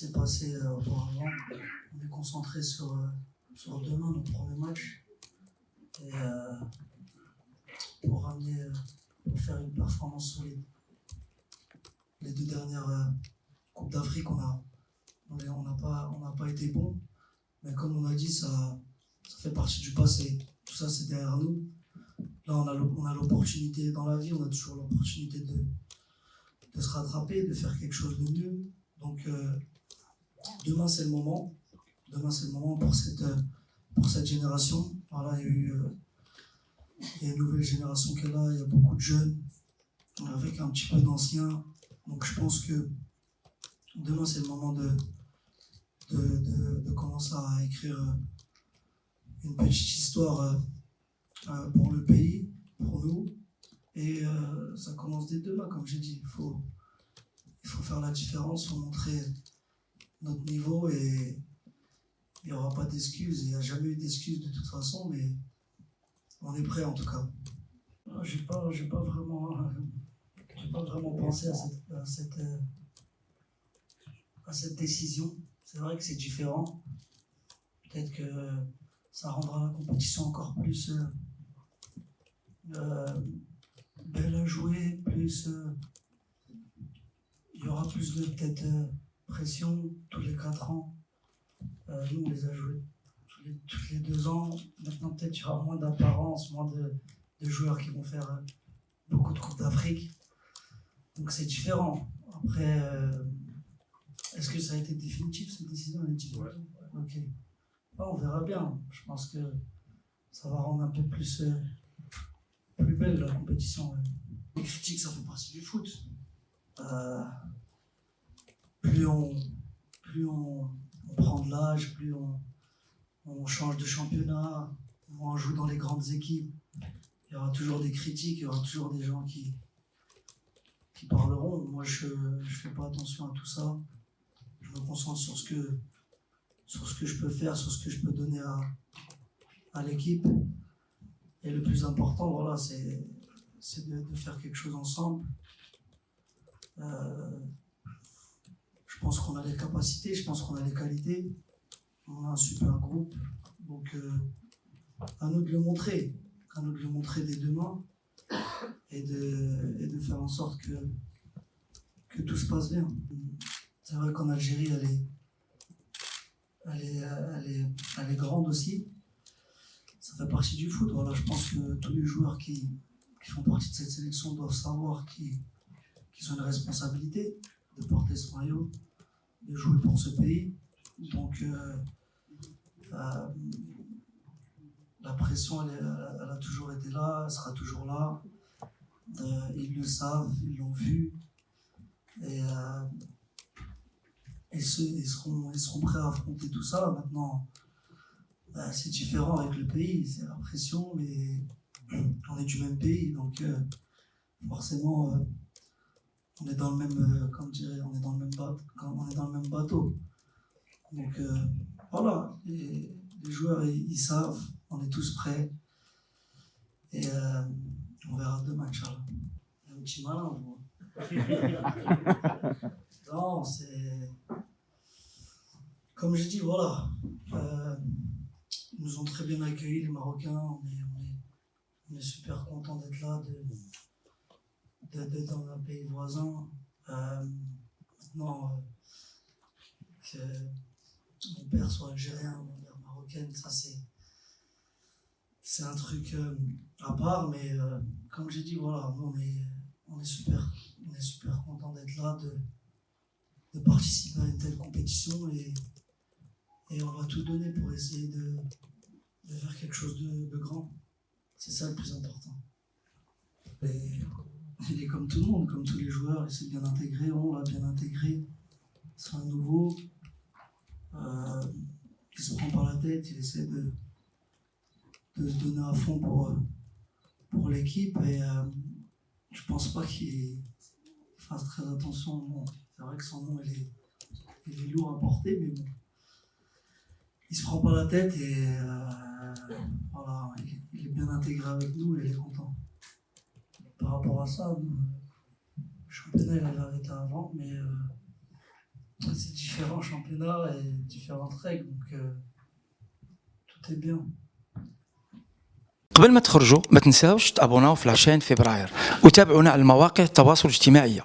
s'est passé auparavant. On est concentré sur demain, notre premier match. Et pour faire une performance solide. Les 2 dernières Coupes d'Afrique, on n'a pas été bon. Mais comme on a dit, ça fait partie du passé. Tout ça, c'est derrière nous. Là, on a l'opportunité dans la vie, on a toujours l'opportunité de se rattraper, de faire quelque chose de mieux. Donc, demain, c'est le moment. Demain, c'est le moment pour cette génération. Voilà, il y a une nouvelle génération qui est là, il y a beaucoup de jeunes, avec un petit peu d'anciens. Donc, je pense que demain, c'est le moment de commencer à écrire une petite histoire pour le pays, pour nous. Et ça commence dès demain, comme j'ai dit. Il faut faire la différence, il faut montrer notre niveau et il n'y aura pas d'excuses. Il n'y a jamais eu d'excuses de toute façon, mais on est prêt en tout cas. J'ai pas vraiment pensé à cette décision. C'est vrai que c'est différent. Peut-être que ça rendra la compétition encore plus belle à jouer, plus il y aura plus de peut-être pression tous les 4 ans. Nous, on les a joués tous les 2 ans. Maintenant, peut-être il y aura moins d'apparence, moins de joueurs qui vont faire beaucoup de Coupes d'Afrique. Donc c'est différent. Après, est-ce que ça a été définitif, cette décision? Elle est définitive. Ouais. Ok. On verra bien. Je pense que ça va rendre un peu plus belle la compétition. Ouais. Les critiques, ça fait partie du foot. Plus on prend de l'âge, plus on change de championnat, on joue dans les grandes équipes. Il y aura toujours des critiques, il y aura toujours des gens qui parleront. Moi, je fais pas attention à tout ça. Je me concentre sur ce que je peux faire, sur ce que je peux donner à l'équipe. Et le plus important, voilà, c'est de faire quelque chose ensemble. Je pense qu'on a les capacités, je pense qu'on a les qualités. On a un super groupe. Donc, à nous de le montrer. À nous de le montrer dès demain. Et de faire en sorte que tout se passe bien. C'est vrai qu'en Algérie, elle est grande aussi. Ça fait partie du foot. Voilà, je pense que tous les joueurs qui font partie de cette sélection doivent savoir qu'ils ont une responsabilité de porter ce maillot, de jouer pour ce pays. Donc, la pression, elle a toujours été là, elle sera toujours là. Ils le savent, ils l'ont vu. Et ils seront prêts à affronter tout ça. Maintenant, c'est différent avec le pays, c'est la pression, mais on est du même pays, donc forcément, on est dans le même, on est dans le même bateau. Donc voilà, les joueurs, ils savent, on est tous prêts. Et on verra demain, Inch'Allah. Il y a un petit malin, vous. Non, c'est... Comme j'ai dit, voilà. Ils nous ont très bien accueillis, les Marocains. On est super contents d'être là, d'être dans un pays voisin. Maintenant, que mon père soit algérien, ma mère marocaine, ça c'est un truc à part, mais comme j'ai dit, voilà, nous, on est super contents d'être là, de participer à une telle compétition et on va tout donner pour essayer de faire quelque chose de grand. C'est ça le plus important. Et il est comme tout le monde, comme tous les joueurs, il s'est bien intégré, on l'a bien intégré. C'est un nouveau. Il se prend par la tête, il essaie de se donner à fond pour l'équipe et je pense pas qu'il fasse très attention au nom. C'est vrai que son nom il est lourd à porter, mais bon. Il se prend pas la tête et voilà, il est bien intégré avec nous et il est content. Par rapport à ça, le championnat il avait arrêté avant, mais c'est différents championnats et différentes règles, donc tout est bien. قبل ما تخرجوا ما تنساوش تابوناو في العشرين فبراير وتابعونا على المواقع التواصل الاجتماعي.